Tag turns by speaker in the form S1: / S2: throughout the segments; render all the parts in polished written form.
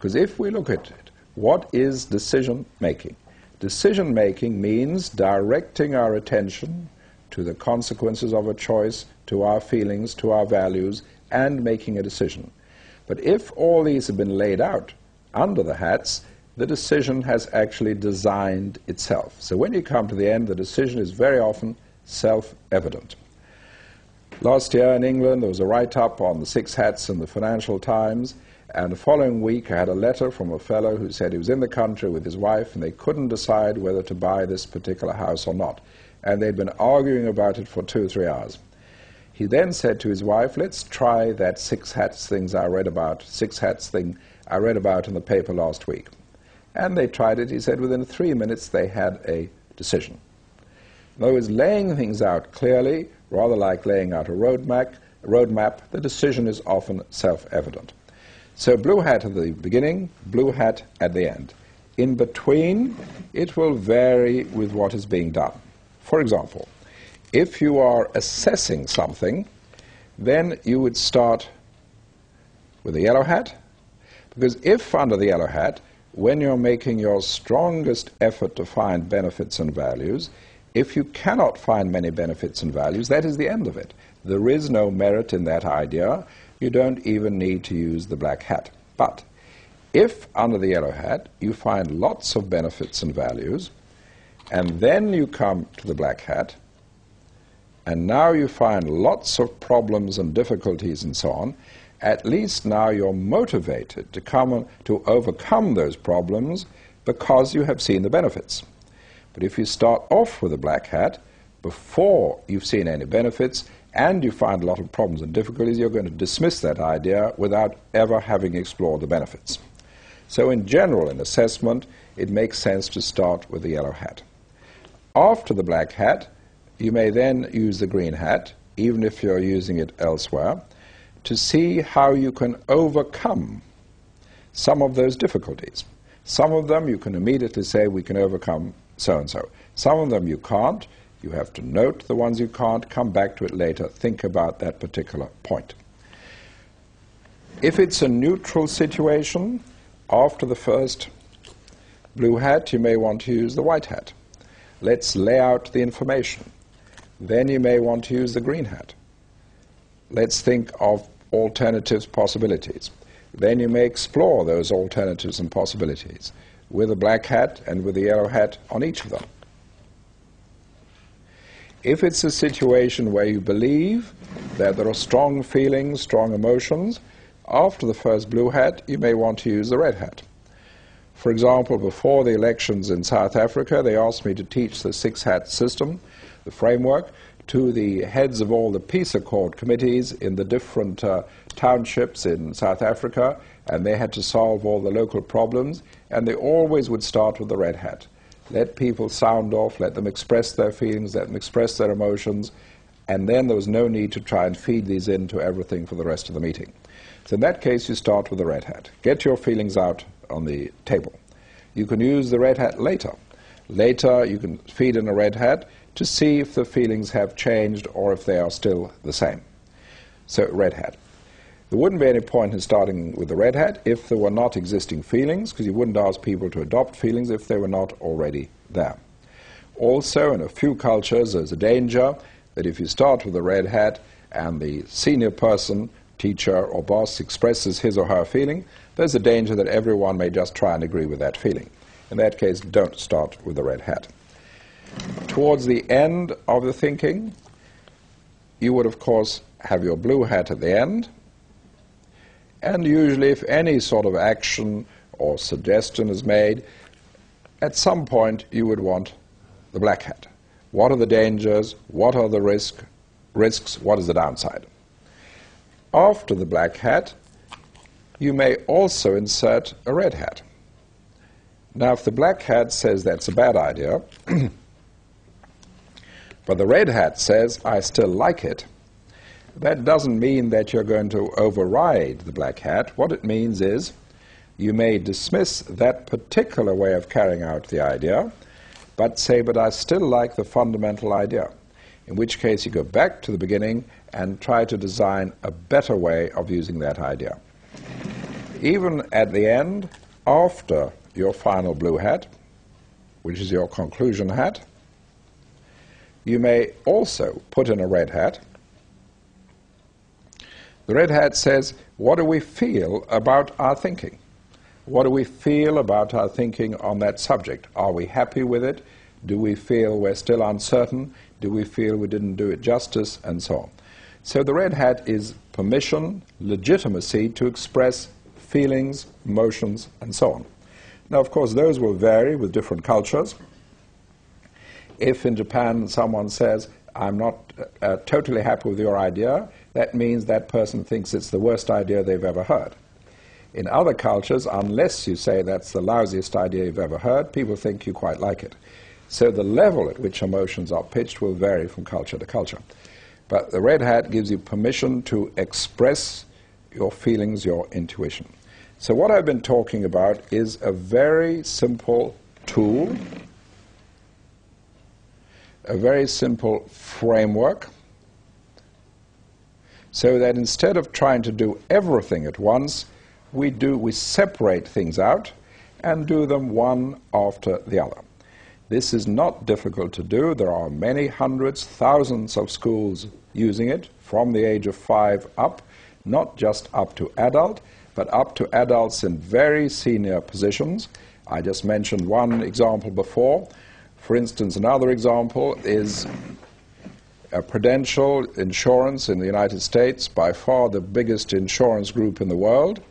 S1: Because if we look at it, what is decision-making? Decision-making means directing our attention to the consequences of a choice, to our feelings, to our values, and making a decision. But if all these have been laid out under the hats, the decision has actually designed itself. So when you come to the end, the decision is very often self-evident. Last year in England, there was a write-up on the 6 hats in the Financial Times, and the following week I had a letter from a fellow who said he was in the country with his wife and they couldn't decide whether to buy this particular house or not. And they'd been arguing about it for 2 or 3 hours. He then said to his wife, let's try that 6 hats thing I read about in the paper last week. And they tried it. He said within 3 minutes they had a decision. In other words, laying things out clearly, rather like laying out a roadmap, the decision is often self-evident. So blue hat at the beginning, blue hat at the end. In between, it will vary with what is being done. For example, if you are assessing something, then you would start with the yellow hat, because if under the yellow hat, when you're making your strongest effort to find benefits and values, if you cannot find many benefits and values, that is the end of it. There is no merit in that idea. You don't even need to use the black hat. But if under the yellow hat you find lots of benefits and values, and then you come to the black hat, and now you find lots of problems and difficulties and so on, at least now you're motivated to overcome those problems because you have seen the benefits. But if you start off with a black hat before you've seen any benefits and you find a lot of problems and difficulties, you're going to dismiss that idea without ever having explored the benefits. So in general, in assessment, it makes sense to start with the yellow hat. After the black hat, you may then use the green hat, even if you're using it elsewhere, to see how you can overcome some of those difficulties. Some of them you can immediately say, we can overcome so-and-so. Some of them you can't. You have to note the ones you can't, come back to it later, think about that particular point. If it's a neutral situation, after the first blue hat, you may want to use the white hat. Let's lay out the information. Then you may want to use the green hat. Let's think of alternatives, possibilities. Then you may explore those alternatives and possibilities with a black hat and with a yellow hat on each of them. If it's a situation where you believe that there are strong feelings, strong emotions, after the first blue hat, you may want to use the red hat. For example, before the elections in South Africa, they asked me to teach the 6-hat system, the framework, to the heads of all the peace accord committees in the different townships in South Africa, and they had to solve all the local problems, and they always would start with the red hat. Let people sound off, let them express their feelings, let them express their emotions, and then there was no need to try and feed these into everything for the rest of the meeting. So in that case, you start with the red hat. Get your feelings out on the table. You can use the red hat later. Later, you can feed in a red hat to see if the feelings have changed or if they are still the same. So, red hat. There wouldn't be any point in starting with the red hat if there were not existing feelings, because you wouldn't ask people to adopt feelings if they were not already there. Also, in a few cultures, there's a danger that if you start with the red hat and the senior person, teacher or boss, expresses his or her feeling, there's a danger that everyone may just try and agree with that feeling. In that case, don't start with the red hat. Towards the end of the thinking, you would, of course, have your blue hat at the end. And usually, if any sort of action or suggestion is made, at some point you would want the black hat. What are the dangers? What are the risks? What is the downside? After the black hat, you may also insert a red hat. Now, if the black hat says that's a bad idea, but the red hat says, I still like it, that doesn't mean that you're going to override the black hat. What it means is you may dismiss that particular way of carrying out the idea, but say, but I still like the fundamental idea, in which case you go back to the beginning and try to design a better way of using that idea. even at the end, after your final blue hat, which is your conclusion hat, you may also put in a red hat. The red hat says, what do we feel about our thinking? What do we feel about our thinking on that subject? Are we happy with it? Do we feel we're still uncertain? Do we feel we didn't do it justice? And so on. So the red hat is permission, legitimacy to express feelings, emotions, and so on. Now, of course, those will vary with different cultures. If in Japan someone says, I'm not totally happy with your idea, that means that person thinks it's the worst idea they've ever heard. In other cultures, unless you say that's the lousiest idea you've ever heard, people think you quite like it. So the level at which emotions are pitched will vary from culture to culture. But the red hat gives you permission to express your feelings, your intuition. So what I've been talking about is a very simple tool, a very simple framework, so that instead of trying to do everything at once, we separate things out and do them one after the other. This is not difficult to do. There are many hundreds, thousands of schools using it from the age of 5 up, not just up to adult, but up to adults in very senior positions. I just mentioned one example before. For instance, another example is Prudential Insurance in the United States, by far the biggest insurance group in the world.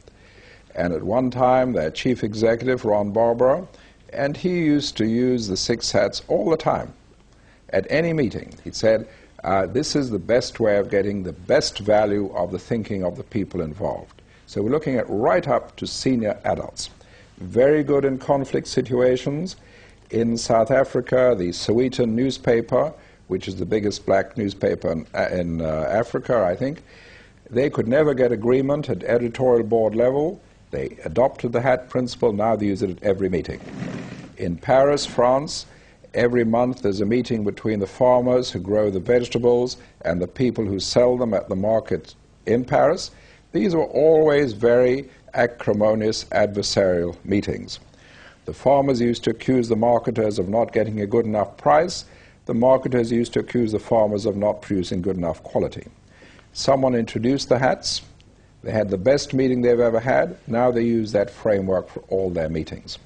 S1: And at one time, their chief executive, Ron Barbara, and he used to use the 6 hats all the time. At any meeting, he said, this is the best way of getting the best value of the thinking of the people involved. So we're looking at right up to senior adults. Very good in conflict situations. In South Africa, the Sowetan newspaper, which is the biggest black newspaper in Africa, I think, they could never get agreement at editorial board level. They adopted the hat principle. Now they use it at every meeting. In Paris, France, every month there's a meeting between the farmers who grow the vegetables and the people who sell them at the market in Paris. These were always very acrimonious adversarial meetings. The farmers used to accuse the marketers of not getting a good enough price. The marketers used to accuse the farmers of not producing good enough quality. Someone introduced the hats. They had the best meeting they've ever had. Now they use that framework for all their meetings.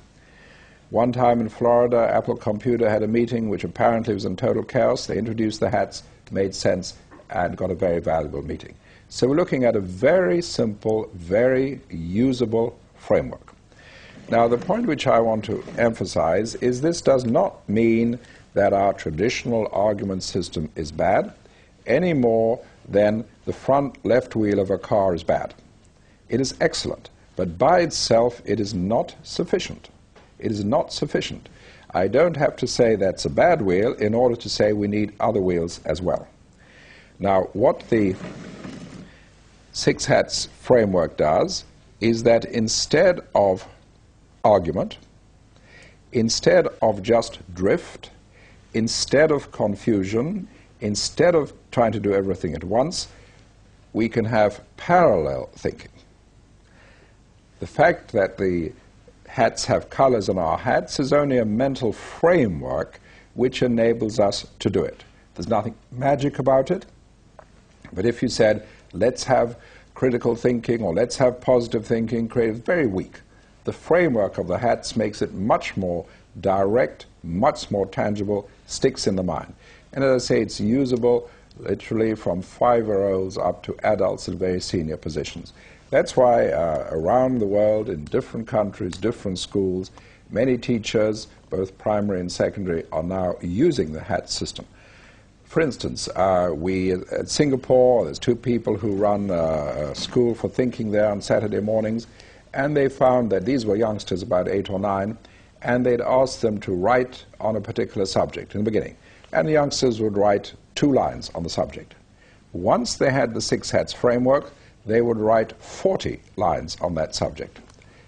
S1: One time in Florida, Apple Computer had a meeting which apparently was in total chaos. They introduced the hats, made sense, and got a very valuable meeting. So we're looking at a very simple, very usable framework. Now, the point which I want to emphasize is this does not mean that our traditional argument system is bad, any more than the front left wheel of a car is bad. It is excellent, but by itself it is not sufficient. It is not sufficient. I don't have to say that's a bad wheel in order to say we need other wheels as well. Now, what the 6 hats framework does is that instead of argument, instead of just drift, instead of confusion, instead of trying to do everything at once, we can have parallel thinking. The fact that the hats have colors on our hats is only a mental framework which enables us to do it. There's nothing magic about it. But if you said, let's have critical thinking or let's have positive thinking, creative, very weak. The framework of the hats makes it much more direct, much more tangible, sticks in the mind. And as I say, it's usable literally from 5-year-olds up to adults in very senior positions. That's why around the world, in different countries, different schools, many teachers, both primary and secondary, are now using the hat system. For instance, at Singapore, there's 2 people who run a school for thinking there on Saturday mornings, and they found that these were youngsters, about 8 or 9, and they'd asked them to write on a particular subject in the beginning. And the youngsters would write 2 lines on the subject. Once they had the 6 hats framework, they would write 40 lines on that subject.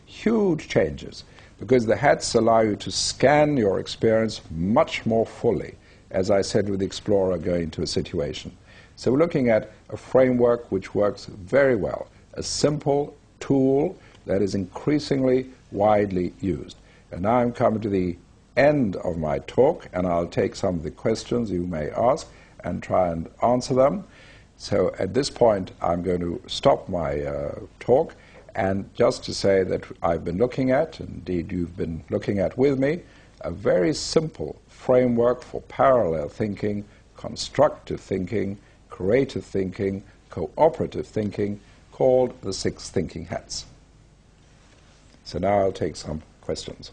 S1: Huge changes, because the hats allow you to scan your experience much more fully, as I said with the explorer going into a situation. So we're looking at a framework which works very well, a simple tool that is increasingly widely used. And now I'm coming to the end of my talk, and I'll take some of the questions you may ask and try and answer them. So at this point, I'm going to stop my talk, and just to say that I've been looking at, indeed you've been looking at with me, a very simple framework for parallel thinking, constructive thinking, creative thinking, cooperative thinking, called the 6 thinking hats. So now I'll take some questions.